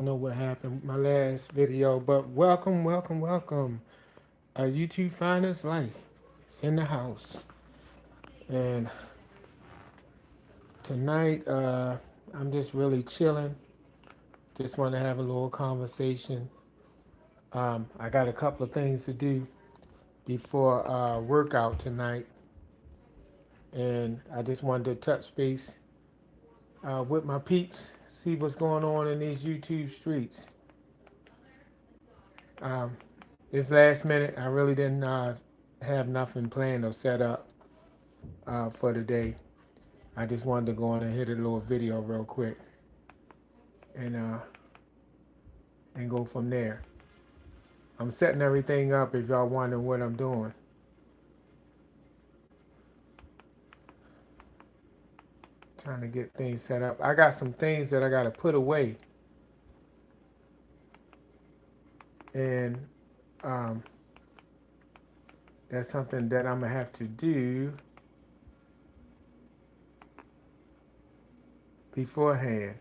Know what happened with my last video, but welcome, welcome, welcome. YouTube Finest Life. It's in the house. And tonight, I'm just really chilling. Just want to have a little conversation. I got a couple of things to do before workout tonight. And I just wanted to touch base with my peeps, see what's going on in these YouTube streets. Um, this last minute, I really didn't have nothing planned or set up for the day. I just wanted to go on and hit a little video real quick and uh, and go from there. I'm setting everything up if y'all wondering what I'm doing. Trying to get things set up. I got some things that I got to put away. And um, that's something that I'm going to have to do beforehand.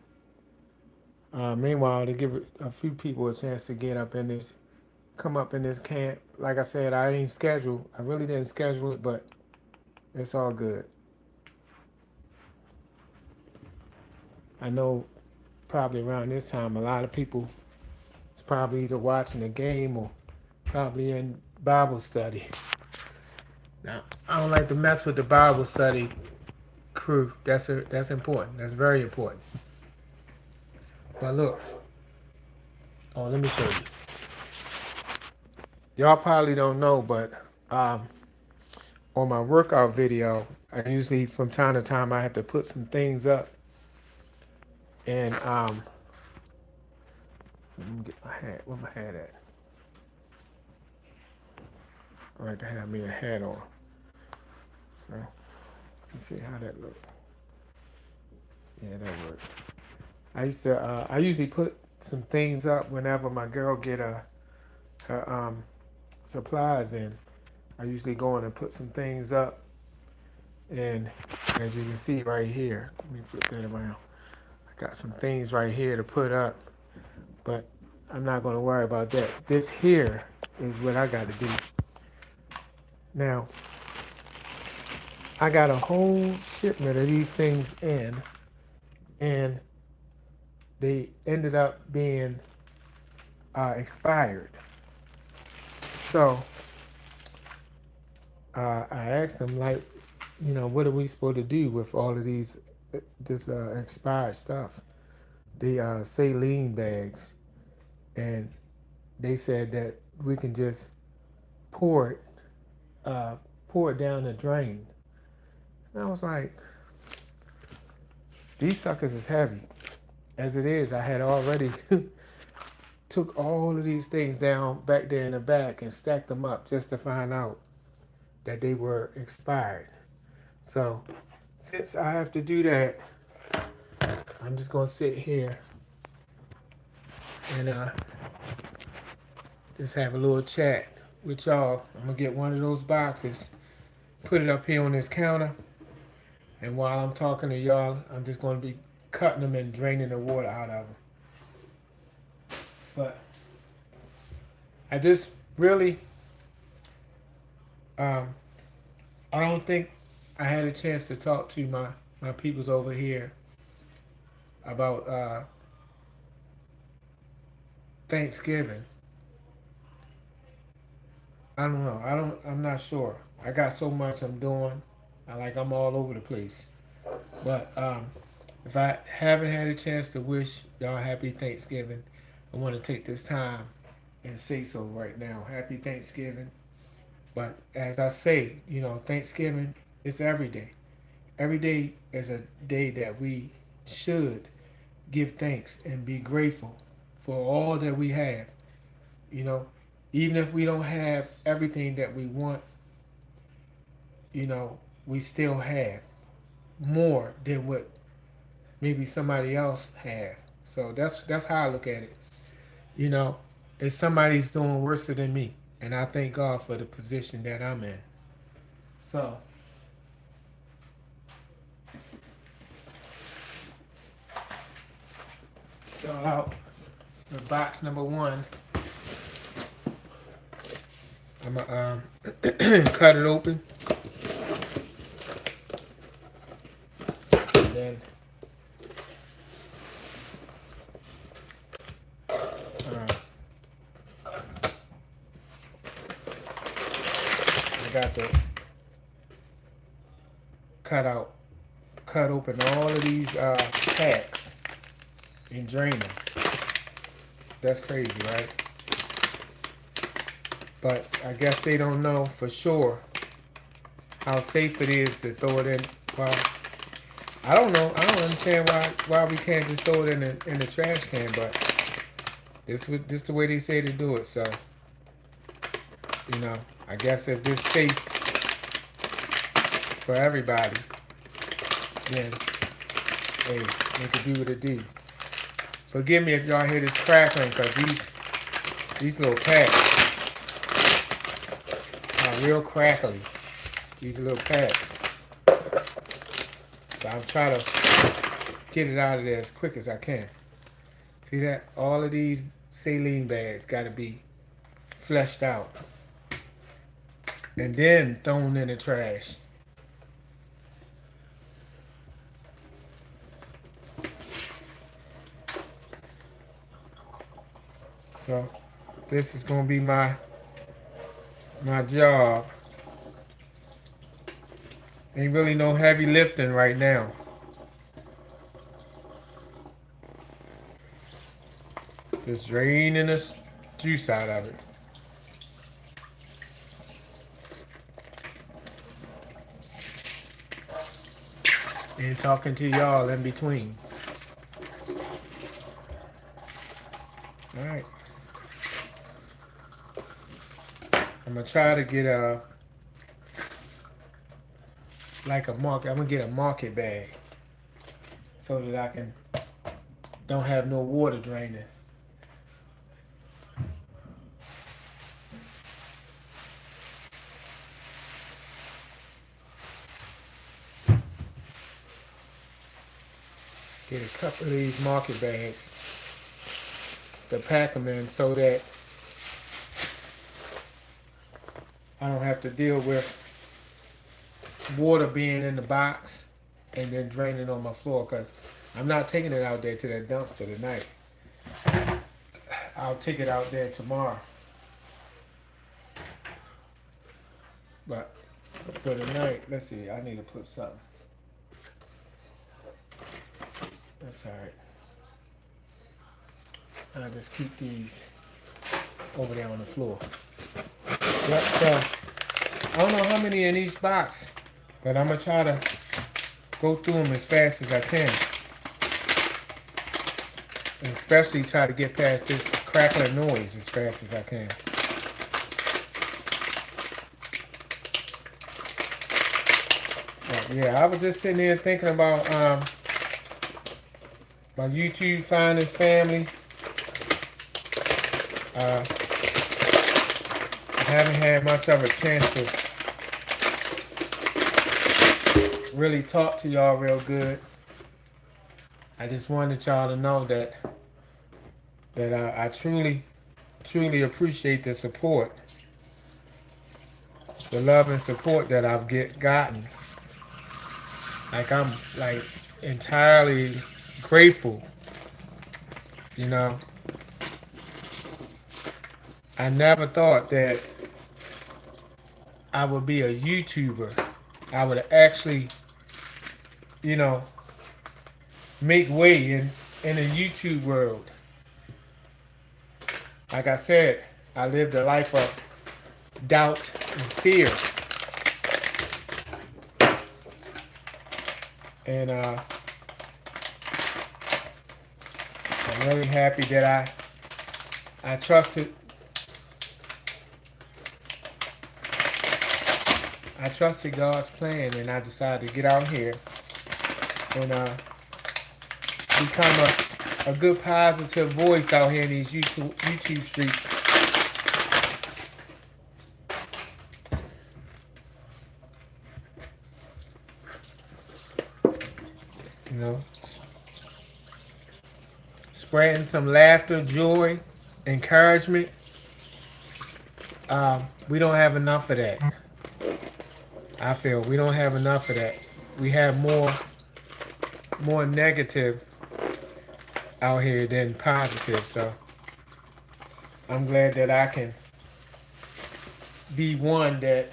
Meanwhile, to give a few people a chance to get up in this, come up in this camp. Like I said, I ain't scheduled. I really didn't schedule it, but it's all good. I know probably around this time, a lot of people is probably either watching a game or probably in Bible study. Now, I don't like to mess with the Bible study crew. That's important. That's very important. But look, let me show you. Y'all probably don't know, but on my workout video, I usually from time to time I have to put some things up, and let me get my hat. Where my hat at? I like to have me a hat on. So, let's see how that looks. Yeah, that works. I usually put some things up whenever my girl get her supplies in. I usually go in and put some things up, and as you can see right here, let me flip that around. I got some things right here to put up, but I'm not going to worry about that. This here is what I got to do. Now, I got a whole shipment of these things in, and they ended up being expired. So I asked them, like, what are we supposed to do with all of this expired stuff? The saline bags, and they said that we can just pour it, pour it down the drain. And I was like, these suckers is heavy. As it is, I had already took all of these things down back there in the back and stacked them up just to find out that they were expired. So since I have to do that, I'm just gonna sit here and just have a little chat with y'all. I'm gonna get one of those boxes, put it up here on this counter, and while I'm talking to y'all, I'm just gonna be cutting them and draining the water out of them. But I just really, um, I don't think I had a chance to talk to my peoples over here about Thanksgiving. I don't know. I'm not sure. I got so much I'm doing. I'm all over the place. But if I haven't had a chance to wish y'all happy Thanksgiving, I want to take this time and say so right now. Happy Thanksgiving. But as I say, Thanksgiving is every day. Every day is a day that we should give thanks and be grateful for all that we have. You know, even if we don't have everything that we want, we still have more than what maybe somebody else have. So that's how I look at it. You know, if somebody's doing worse than me, and I thank God for the position that I'm in. So start out box number 1. I'm gonna cut it open. And then I got to cut open all of these packs and drain them. That's crazy, right? But I guess they don't know for sure how safe it is to throw it in. Well, I don't know. I don't understand why we can't just throw it in the trash can. But this is the way they say to do it. So I guess if this is safe for everybody, then hey, they can do what it do. Forgive me if y'all hear this crackling, because these little packs are real crackly. These little packs. So I'm trying to get it out of there as quick as I can. See that? All of these saline bags got to be fleshed out and then thrown in the trash. So this is going to be my job. Ain't really no heavy lifting right now. Just draining the juice out of it. And talking to y'all in between. Alright. I'm gonna try to get a market. I'm gonna get a market bag so that I don't have no water draining. Get a couple of these market bags to pack them in so that I don't have to deal with water being in the box and then draining on my floor, because I'm not taking it out there to that dumpster tonight. I'll take it out there tomorrow. But for tonight, let's see, I need to put something. That's alright. I'll just keep these over there on the floor. Yep, so I don't know how many in each box, but I'm going to try to go through them as fast as I can. And especially try to get past this crackling noise as fast as I can. But yeah, I was just sitting there thinking about my YouTube finest family. I haven't had much of a chance to really talk to y'all real good. I just wanted y'all to know that I truly appreciate the support, the love and support that I've gotten. Like, I'm like entirely grateful. I never thought that I would be a YouTuber. I would actually, make way in the YouTube world. Like I said, I lived a life of doubt and fear. And I'm really happy that I trusted God's plan, and I decided to get out here and become a good positive voice out here in these YouTube streets. spreading some laughter, joy, encouragement. We don't have enough of that. I feel we don't have enough of that. We have more negative out here than positive. So I'm glad that I can be one that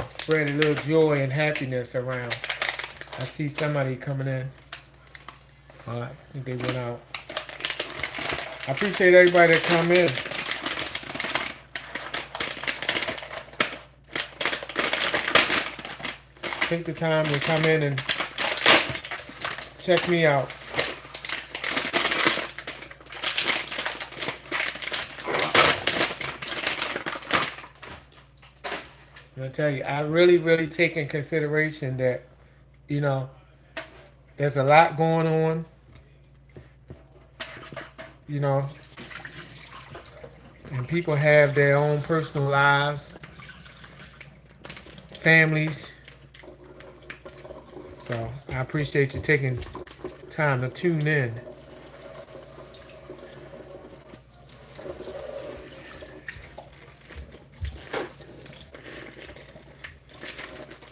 spread a little joy and happiness around. I see somebody coming in. I think they went out. I appreciate everybody that come in. Take the time to come in and check me out. I'm gonna tell you, I really take in consideration that, you know, there's a lot going on, you know, and people have their own personal lives, families. So I appreciate you taking time to tune in.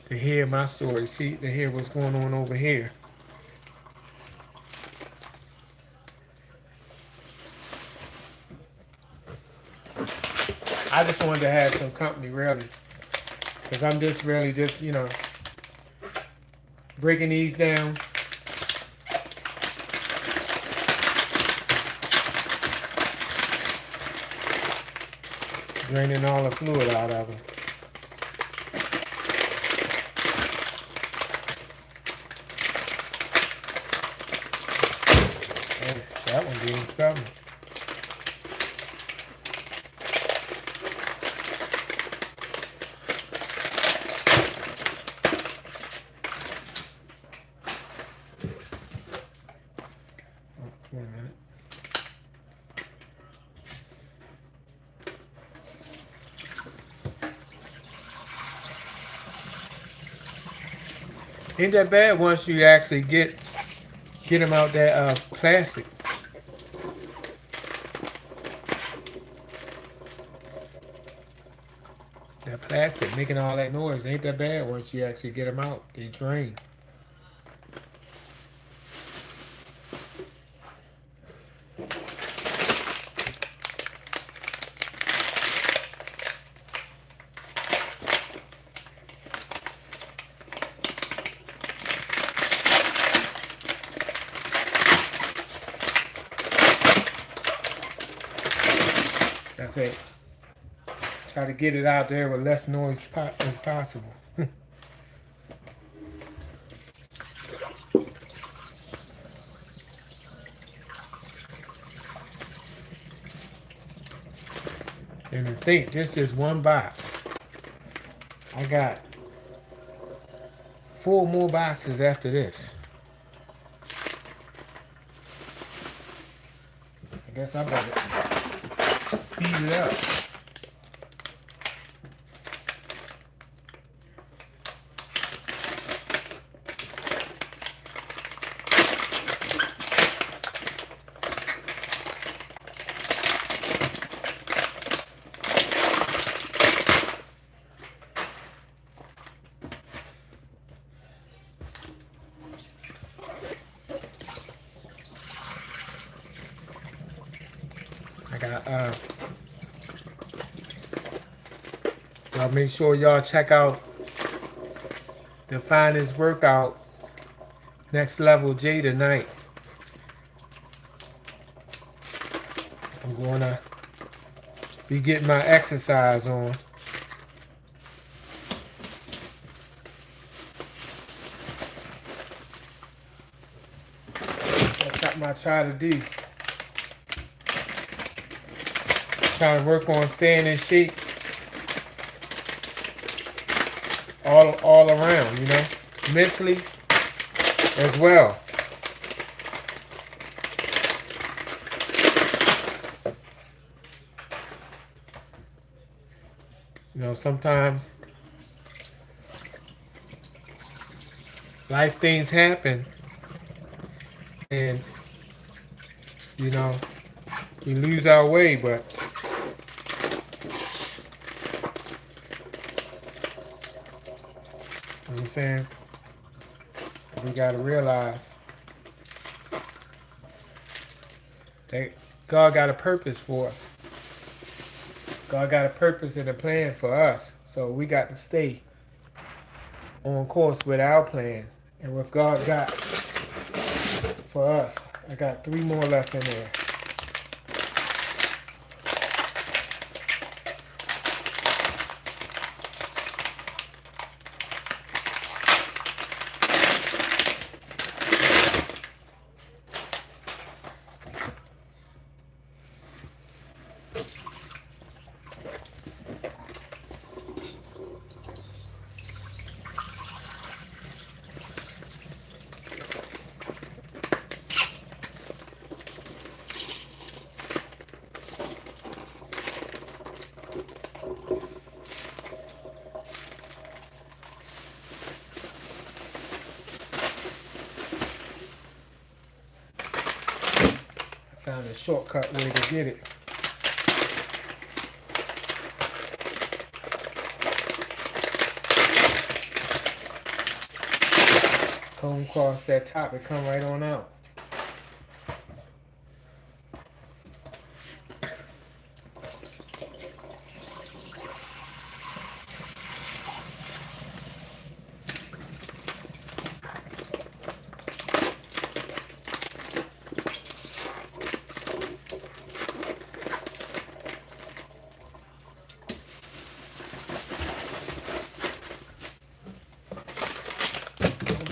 To hear my story, see, to hear what's going on over here. I just wanted to have some company, really, because I'm just really just, you know, breaking these down. Draining all the fluid out of them. That one being stubborn. Wait a minute. Ain't that bad once you actually get them out that plastic. That plastic making all that noise ain't that bad once you actually get them out. They drain. That's it. Try to get it out there with less noise as possible. And to think, this is one box. I got 4 more boxes after this. I guess I better speed it up. Y'all make sure y'all check out the finest workout, Next Level J, tonight. I'm gonna be getting my exercise on. That's something I try to do. Trying to work on staying in shape all around, you know, mentally as well. You know, sometimes life things happen and you know, we lose our way, but you know what I'm saying, we gotta realize that God got a purpose for us. God got a purpose and a plan for us. So we got to stay on course with our plan and what God got for us. I got 3 more left in there. I found a shortcut way to get it. Comb across that top and come right on out.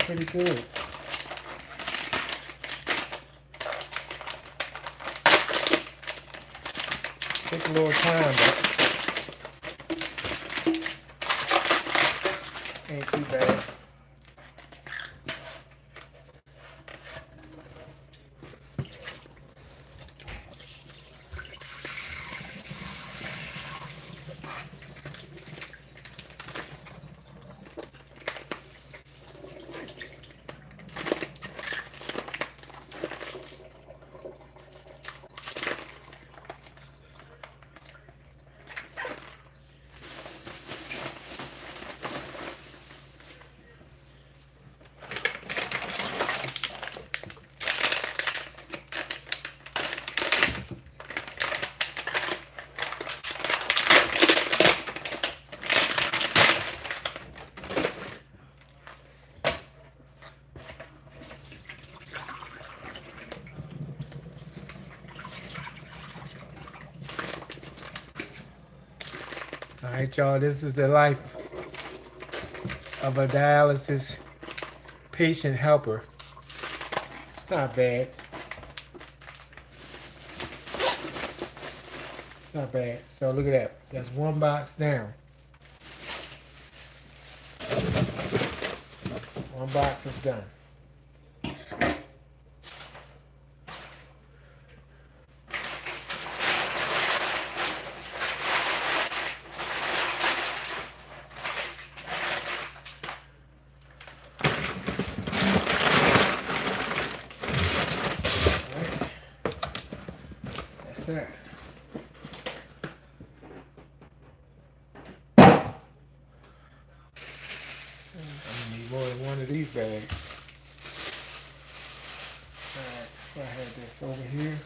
Pretty good. Take a little time, but ain't too bad. All right, y'all, this is the life of a dialysis patient helper. It's not bad. It's not bad. So look at that. That's 1 box down. 1 box is done. That's that. I'm gonna need more than one of these bags. Alright, so I had this over here.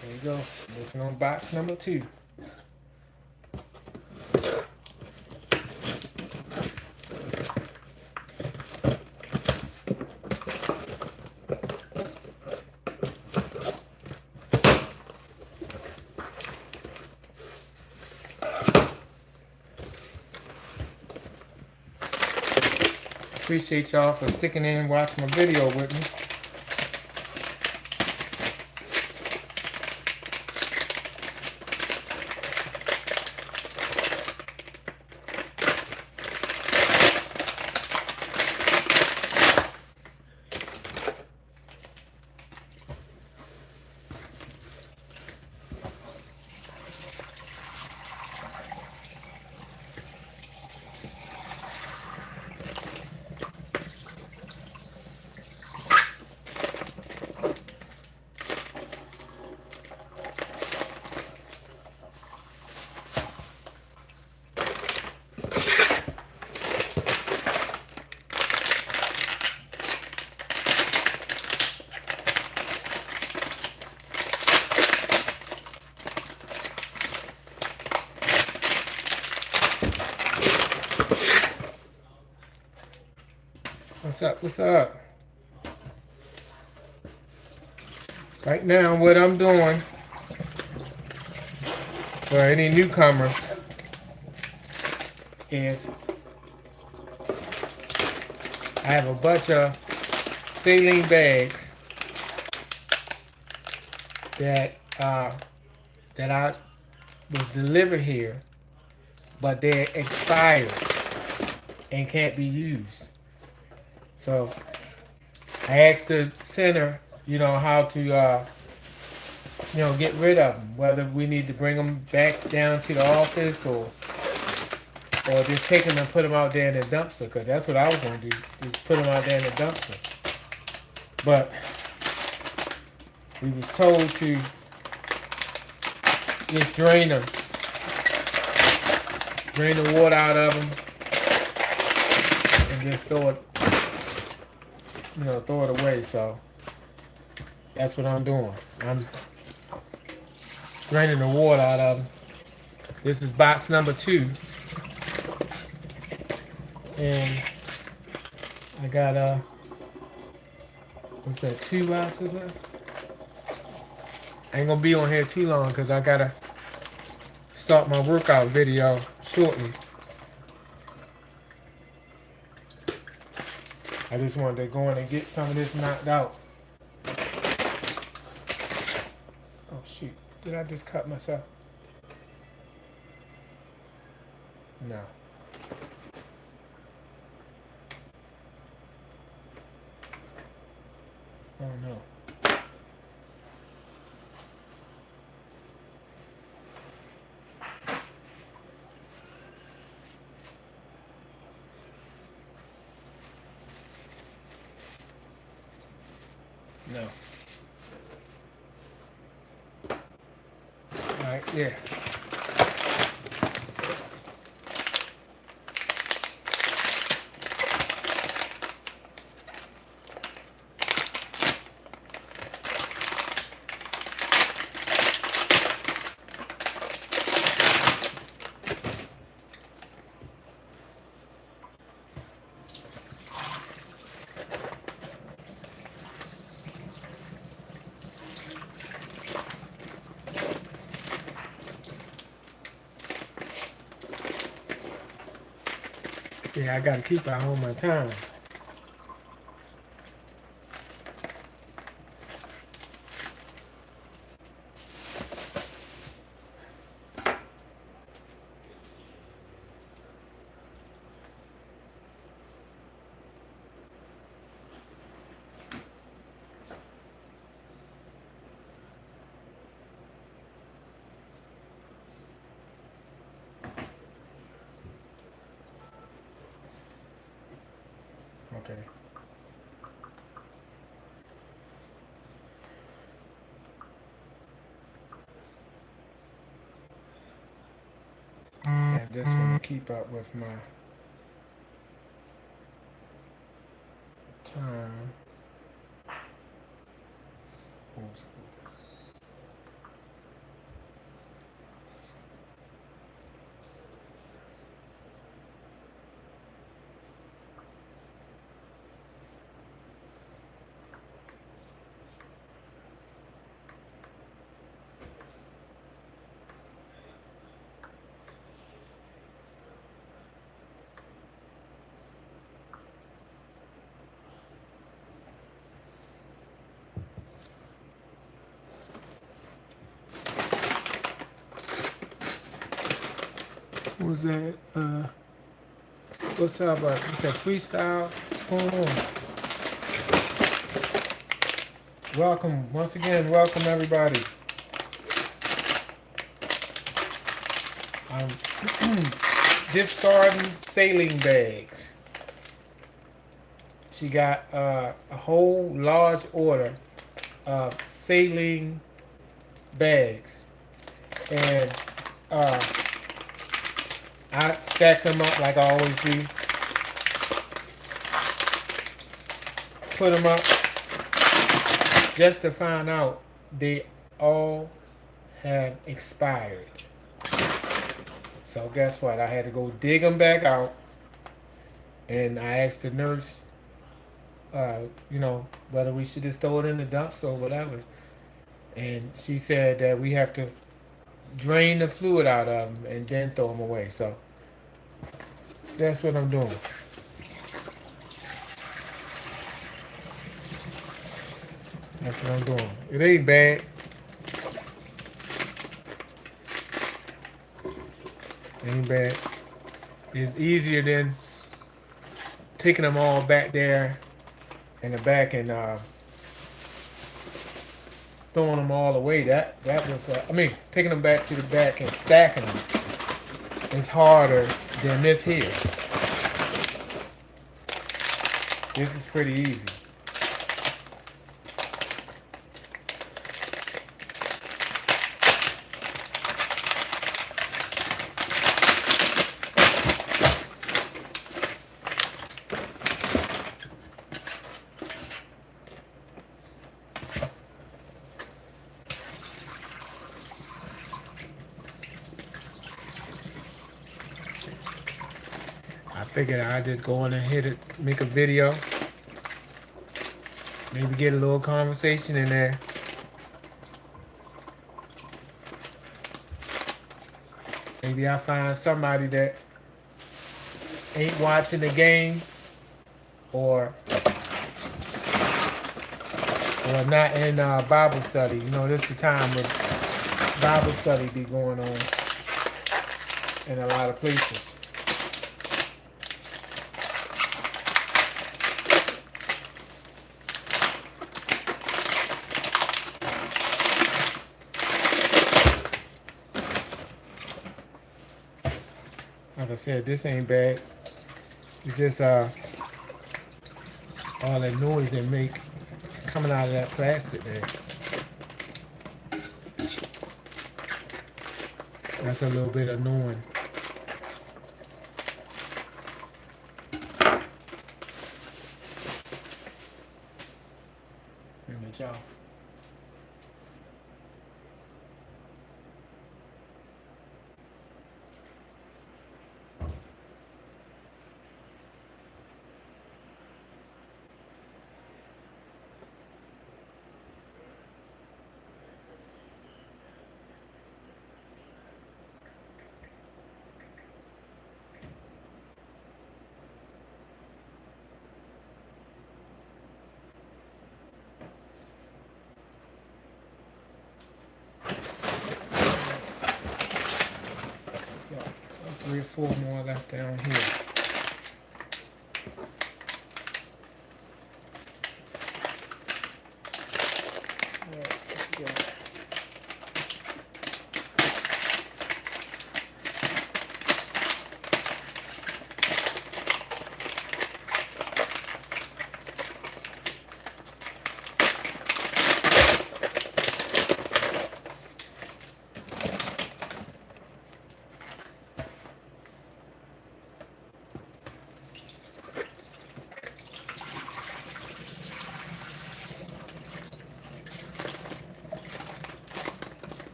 There you go. Working on box number 2. Appreciate y'all for sticking in and watching my video with me. What's up? What's up? Right now, what I'm doing for any newcomers is I have a bunch of saline bags that that I was delivered here, but they're expired and can't be used. So I asked the center, how to get rid of them. Whether we need to bring them back down to the office or just take them and put them out there in the dumpster, because that's what I was going to do, just put them out there in the dumpster. But we was told to just drain them, drain the water out of them, and just throw it away. So that's what I'm doing. I'm draining the water out of them. This is box number 2. And I got what's that, 2 boxes left? I ain't gonna be on here too long because I gotta start my workout video shortly. I just wanted to go in and get some of this knocked out. Oh shoot, did I just cut myself? No. Oh no. No. Alright, yeah. Yeah, I gotta keep eye on my time. Okay. And this one to keep up with my time. What was that? What's up? It's that freestyle. What's going on? Welcome once again. Welcome everybody. Discarding saline bags. She got a whole large order of saline bags, and I stack them up like I always do. Put them up just to find out they all have expired. So guess what? I had to go dig them back out, and I asked the nurse you know, whether we should just throw it in the dumpster or whatever. And she said that we have to drain the fluid out of them and then throw them away. So that's what I'm doing. That's what I'm doing. It ain't bad. It ain't bad. It's easier than taking them all back there in the back and throwing them all away. That was, I mean, taking them back to the back and stacking them is harder than this here. This is pretty easy. I figured I'd just go on and hit it, make a video, maybe get a little conversation in there. Maybe I'll find somebody that ain't watching the game or not in Bible study. You know, this is the time when Bible study be going on in a lot of places. Like I said, this ain't bad. It's just all that noise they make coming out of that plastic there. That's a little bit annoying. Wait a minute, y'all. Got 3 or 4 more left down here.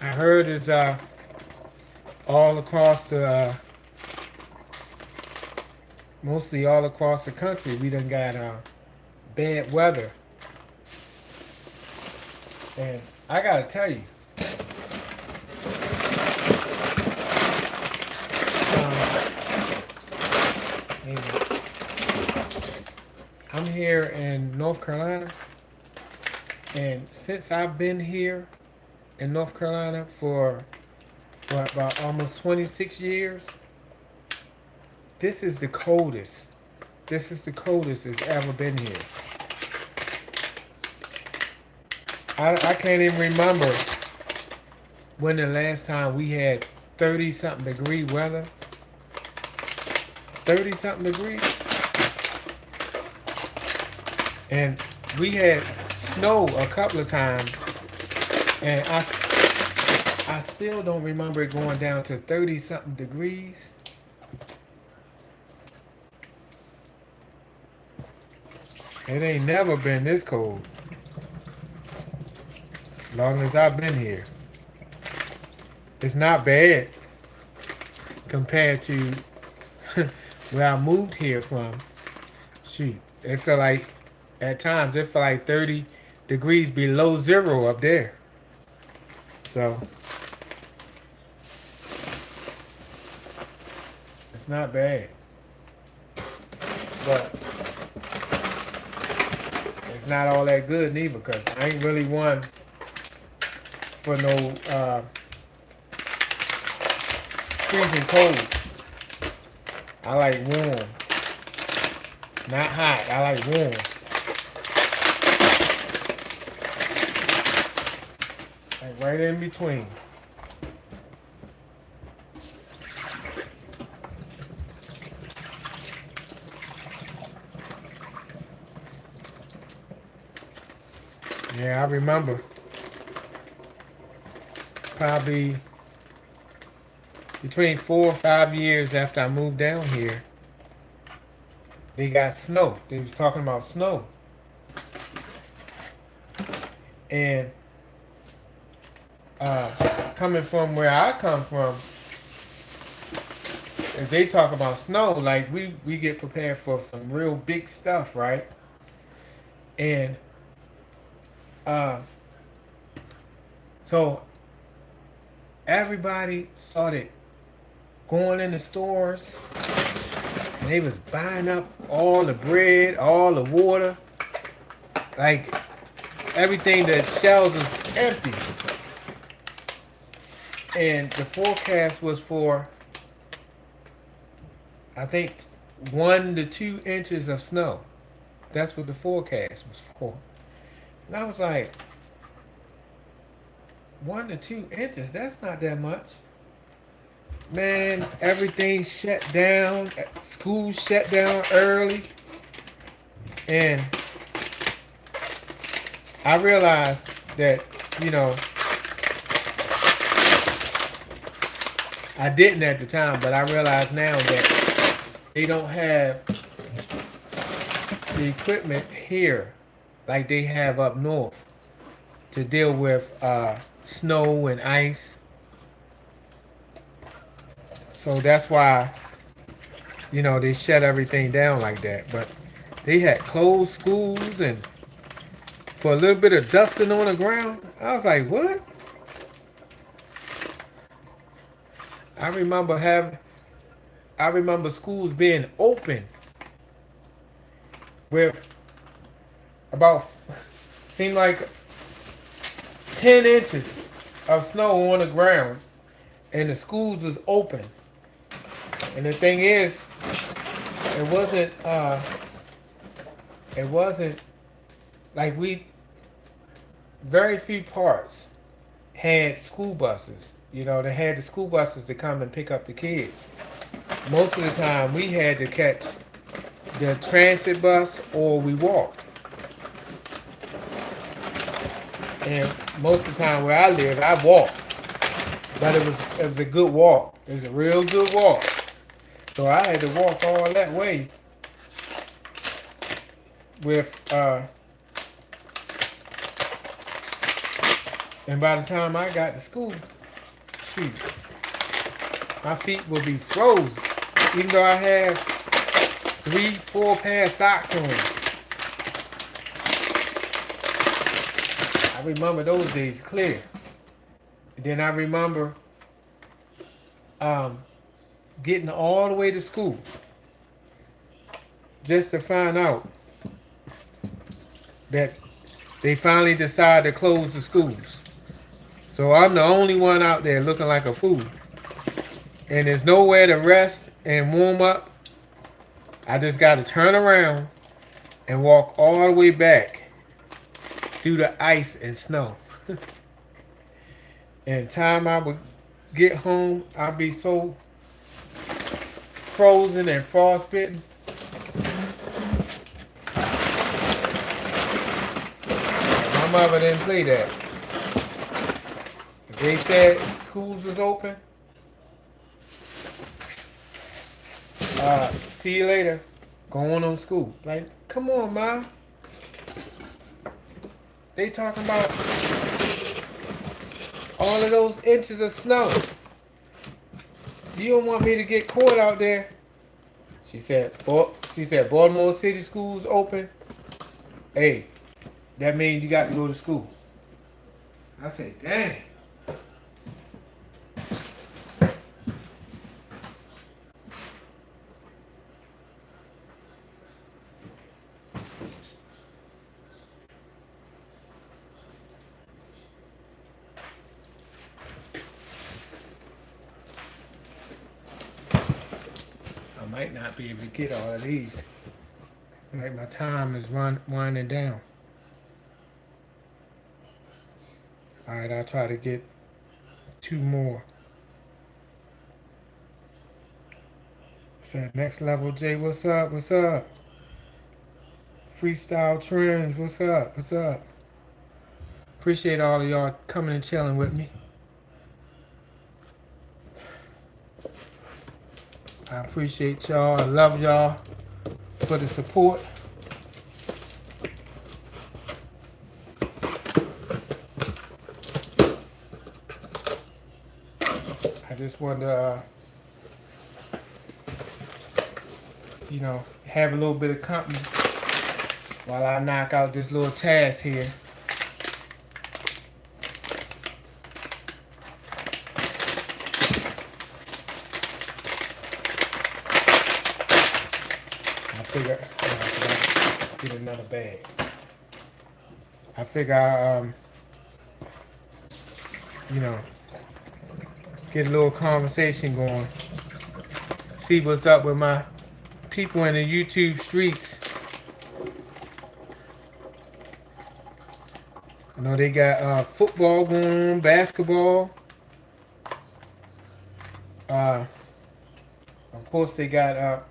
I heard it's all across the, mostly all across the country, we done got bad weather. And I gotta tell you, I'm here in North Carolina, and since I've been here in North Carolina for about almost 26 years, this is the coldest. This is the coldest it's ever been here. I can't even remember when the last time we had 30-something degree weather. 30-something degrees. And we had snow a couple of times, and I still don't remember it going down to 30-something degrees. It ain't never been this cold. Long as I've been here. It's not bad compared to where I moved here from, shoot, it felt like at times it felt like 30 degrees below zero up there. So it's not bad, but it's not all that good neither because I ain't really one for no freezing cold. I like warm, not hot. I like warm. Like right in between. Yeah, I remember probably between 4 or 5 years after I moved down here, they got snow. They was talking about snow. And uh, coming from where I come from, if they talk about snow, like we get prepared for some real big stuff, right? And uh, so everybody started going in the stores and they was buying up all the bread, all the water, like everything. The shelves was empty. And the forecast was for, I think, 1 to 2 inches of snow. That's what the forecast was for. And I was like, 1 to 2 inches? That's not that much. Man, everything shut down. School shut down early. And I realized that, you know, I didn't at the time, but I realize now that they don't have the equipment here like they have up north to deal with snow and ice. So that's why, you know, they shut everything down like that. But they had closed schools and for a little bit of dusting on the ground, I was like, what? I remember having I remember schools being open with about seemed like 10 inches of snow on the ground and the schools was open. And the thing is, it wasn't it wasn't like we very few parts had school buses. You know, they had the school buses to come and pick up the kids. Most of the time we had to catch the transit bus or we walked. And most of the time where I live, I walked. But it was a good walk. It was a real good walk. So I had to walk all that way with and by the time I got to school, shoot, my feet would be froze. Even though I had 3, 4 pair of socks on. I remember those days clear. Then I remember getting all the way to school just to find out that they finally decided to close the schools. So I'm the only one out there looking like a fool. And there's nowhere to rest and warm up. I just got to turn around and walk all the way back through the ice and snow. And time I would get home, I'd be so frozen and frostbitten. My mother didn't play that. If they said schools was open, see you later. Going on school. Like, come on, Mom. They talking about all of those inches of snow. You don't want me to get caught out there She said Baltimore City schools open. Hey, that means you got to go to school. I said, dang. I might not be able to get all of these. Like my time is winding down. All right, I'll try to get 2 more. What's that? Next level, Jay. What's up? What's up? Freestyle Trends. What's up? What's up? Appreciate all of y'all coming and chilling with me. I appreciate y'all. I love y'all for the support. I just wanted to, have a little bit of company while I knock out this little task here. I figure I get another bag. I figure get a little conversation going. See what's up with my people in the YouTube streets. They got football going on, basketball. Of course they got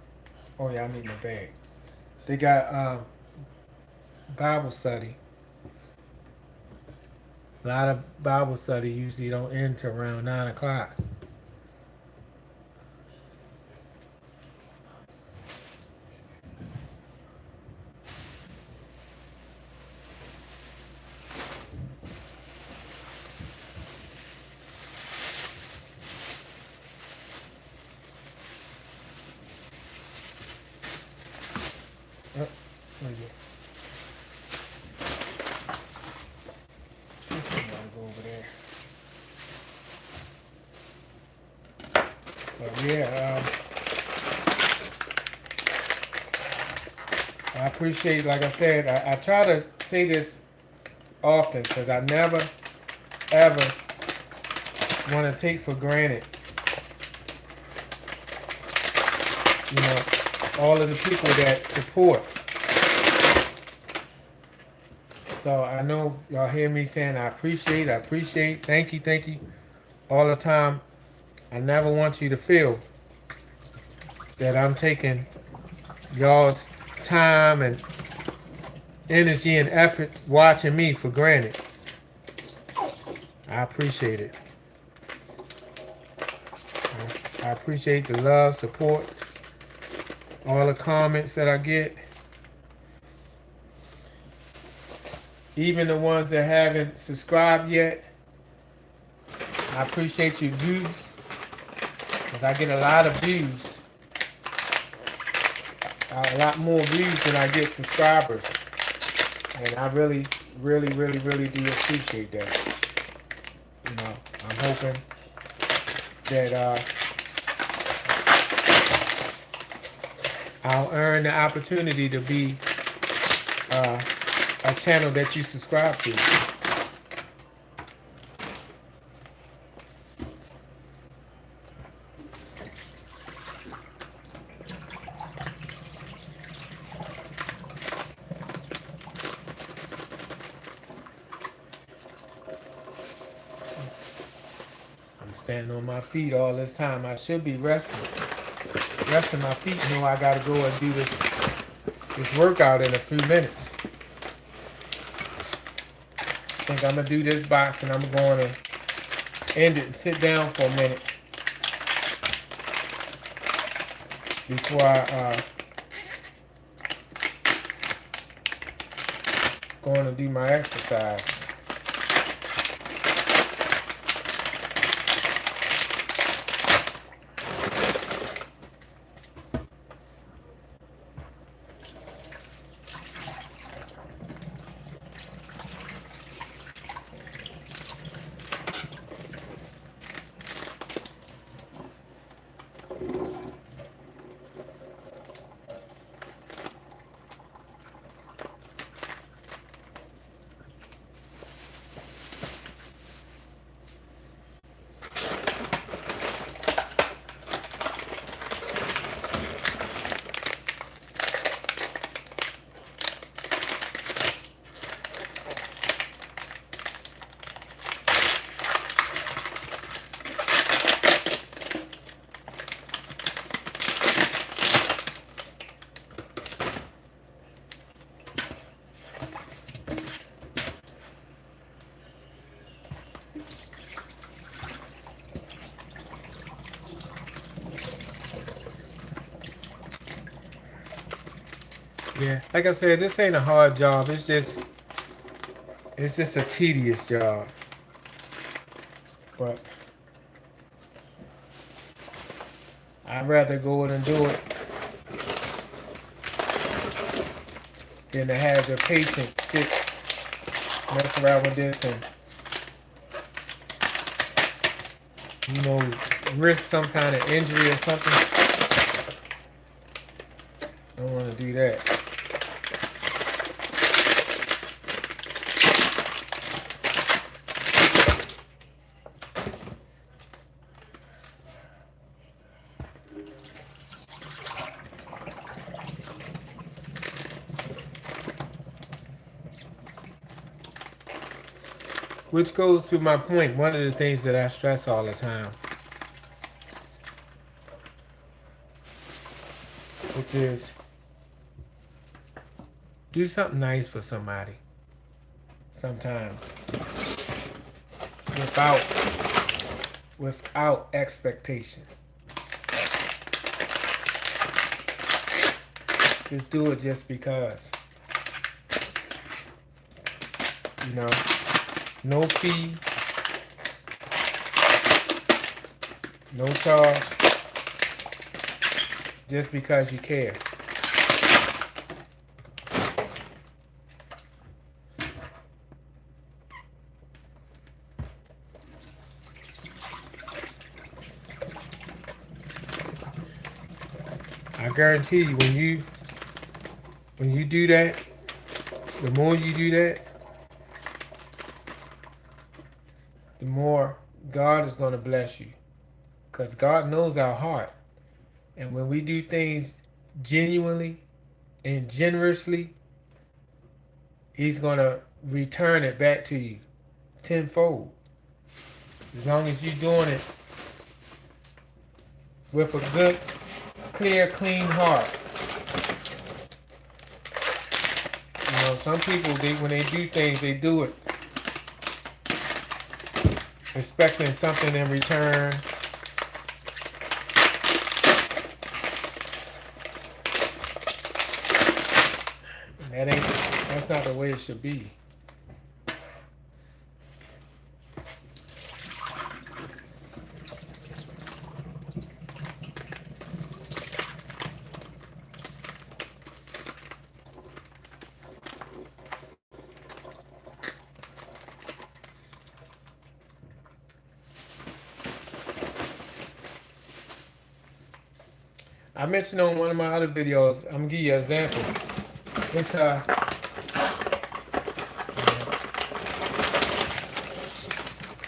oh yeah, I need my bag. They got Bible study. A lot of Bible study usually don't end till around 9 o'clock. This one gotta go over there. But yeah, I appreciate, like I said, I try to say this often because I never, ever want to take for granted, all of the people that support. So I know y'all hear me saying I appreciate, thank you, all the time. I never want you to feel that I'm taking y'all's time and energy and effort watching me for granted. I appreciate it. I appreciate the love, support, all the comments that I get. Even the ones that haven't subscribed yet, I appreciate your views, because I get a lot of views, a lot more views than I get subscribers, and I really do appreciate that. I'm hoping that I'll earn the opportunity to be a channel that you subscribe to. I'm standing on my feet all this time. I should be resting my feet. I gotta go and do this workout in a few minutes. I think I'm gonna do this box and I'm going to end it and sit down for a minute before I going to do my exercise. Yeah, like I said, this ain't a hard job. It's just a tedious job. But I'd rather go in and do it than to have the patient sit, mess around with this, and risk some kind of injury or something. I don't want to do that. Which goes to my point, one of the things that I stress all the time, which is do something nice for somebody sometimes without expectation. Just do it just because. No fee, no charge, just because you care. I guarantee you, when you do that, the more you do that, the more God is going to bless you. Because God knows our heart. And when we do things genuinely and generously, He's going to return it back to you tenfold. As long as you're doing it with a good, clear, clean heart. Some people, when they do things, they do it expecting something in return. And that's not the way it should be. I mentioned on one of my other videos, I'm gonna give you an example.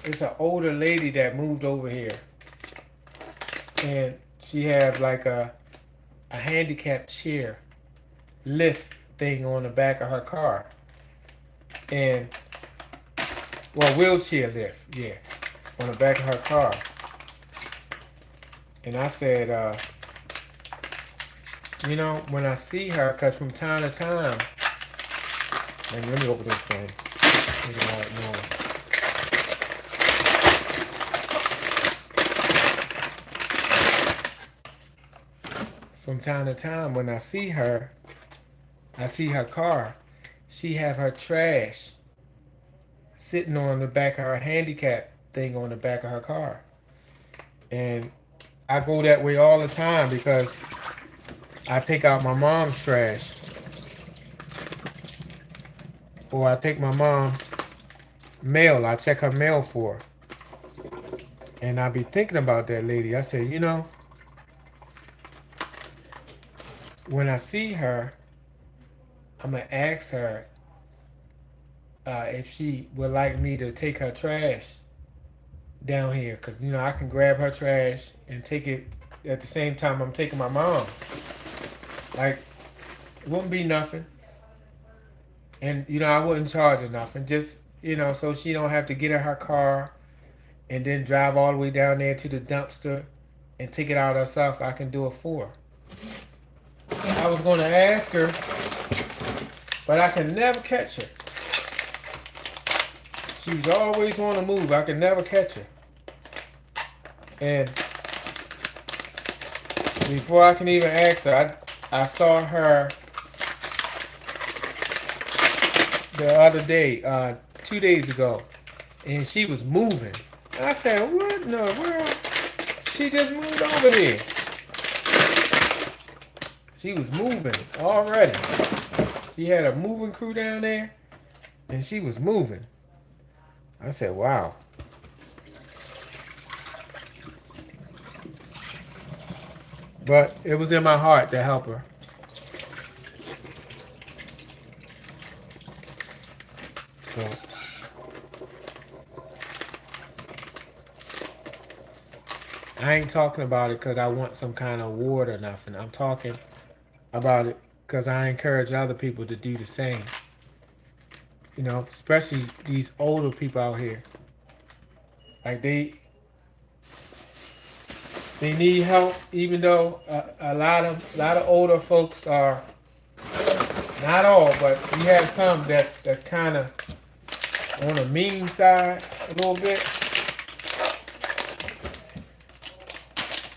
It's an older lady that moved over here, and she had like a handicapped chair lift thing on the back of her car, and wheelchair lift, yeah, on the back of her car. And I said, when I see her, because from time to time, and let me open this thing. Look at all that noise. From time to time, when I see her car, she have her trash sitting on the back of her handicap thing on the back of her car. And I go that way all the time because I take out my mom's trash, or I take my mom mail. I check her mail for her. And I be thinking about that lady. I say, when I see her, I'm going to ask her if she would like me to take her trash down here. Because, I can grab her trash and take it at the same time I'm taking my mom's. Like, it wouldn't be nothing. And, I wouldn't charge her nothing. Just, so she don't have to get in her car and then drive all the way down there to the dumpster and take it out herself. I can do it for her. I was going to ask her, but I can never catch her. She was always on the move. I could never catch her. And before I can even ask her, I saw her the other day, 2 days ago, and she was moving. I said, "What in the world?" She just moved over there. She was moving already. She had a moving crew down there, and she was moving. I said, "Wow." But it was in my heart to help her. So I ain't talking about it because I want some kind of award or nothing. I'm talking about it because I encourage other people to do the same. You know, especially these older people out here. Like they need help, even though a lot of older folks are not all, but we have some that's kind of on the mean side a little bit,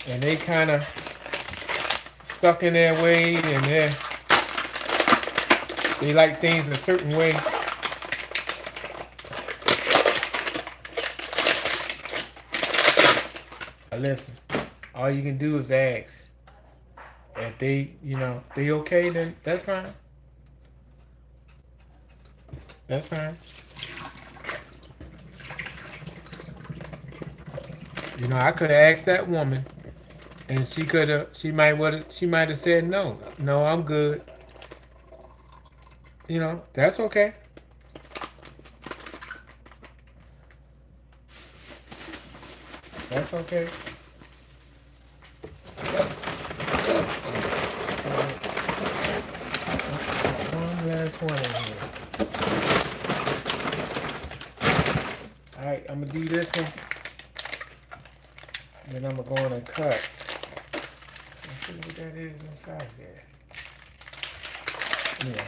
and they kind of stuck in their way, and they like things a certain way. Listen, all you can do is ask. If they okay, then that's fine. That's fine. I could have asked that woman, and she might have said no. No, I'm good. That's okay. That's okay. One last one in here. All right, I'm gonna do this one, and then I'm gonna go in and cut. Let's see what that is inside there. Yeah.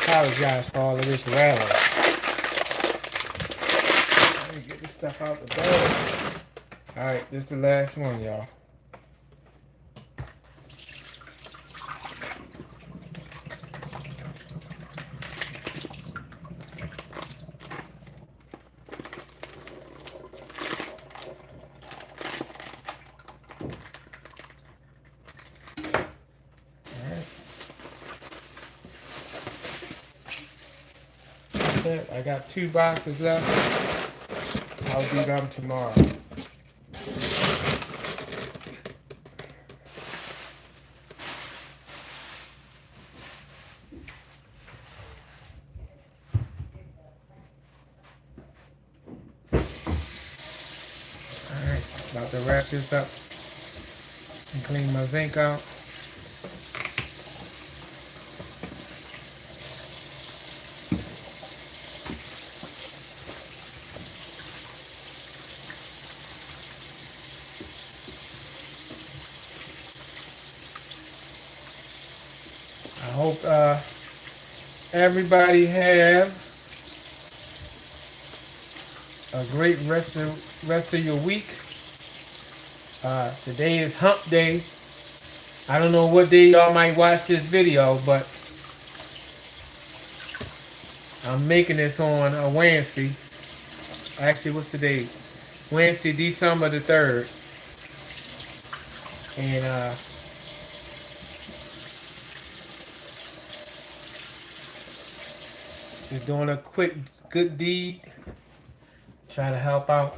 Apologize for all of this rattling. Let me get this stuff out the bag. Alright, this is the last one, y'all. I got 2 boxes left. I'll do them tomorrow. Alright, about to wrap this up and clean my zinc out. I hope everybody have a great rest of your week. Today is hump day. I don't know what day y'all might watch this video, but I'm making this on a Wednesday. Actually, what's today? Wednesday, December the 3rd. And just doing a quick good deed. Trying to help out.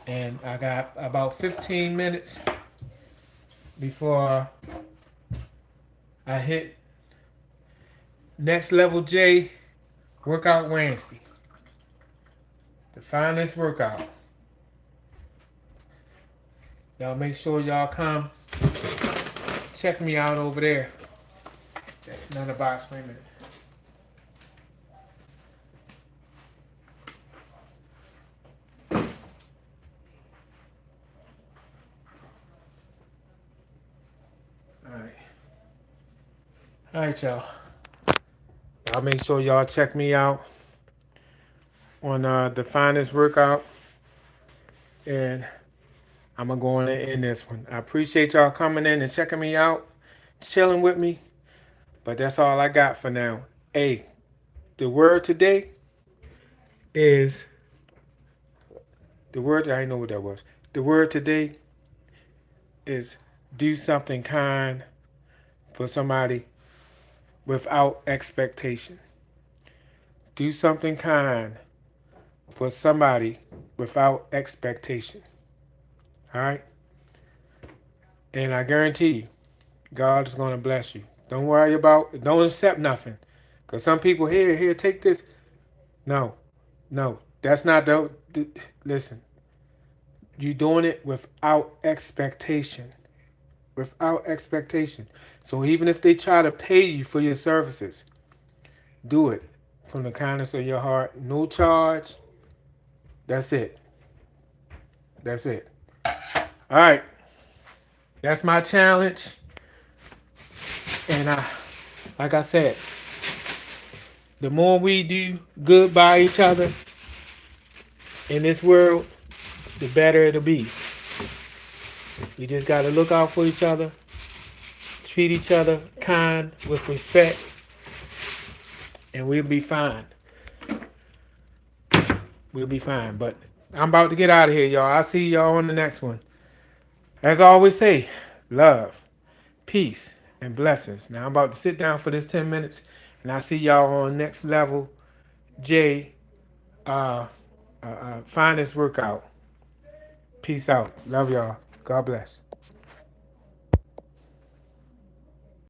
And I got about 15 minutes before I hit Next Level J Workout Wednesday. To find this workout. Y'all make sure y'all come check me out over there. That's another box. Wait a minute. Alright, y'all. Y'all make sure y'all check me out. on the finest workout, and I'm gonna go on and end this one. I appreciate y'all coming in and checking me out, chilling with me. But that's all I got for now. Hey, the word today is the word. I didn't know what that was. The word today is do something kind for somebody without expectation. Do something kind for somebody without expectation. All right? And I guarantee you, God is going to bless you. Don't worry about, don't accept nothing. Because some people, here, take this. No, no, that's not listen, you doing it without expectation. Without expectation. So even if they try to pay you for your services, do it from the kindness of your heart. No charge. That's it. That's it. All right. That's my challenge. And like I said, the more we do good by each other in this world, the better it'll be. We just got to look out for each other, treat each other kind with respect, and we'll be fine. We'll be fine. But I'm about to get out of here, y'all. I'll see y'all on the next one. As I always say, love, peace, and blessings. Now I'm about to sit down for this 10 minutes, and I'll see y'all on next level. J, finest workout. Peace out. Love y'all. God bless.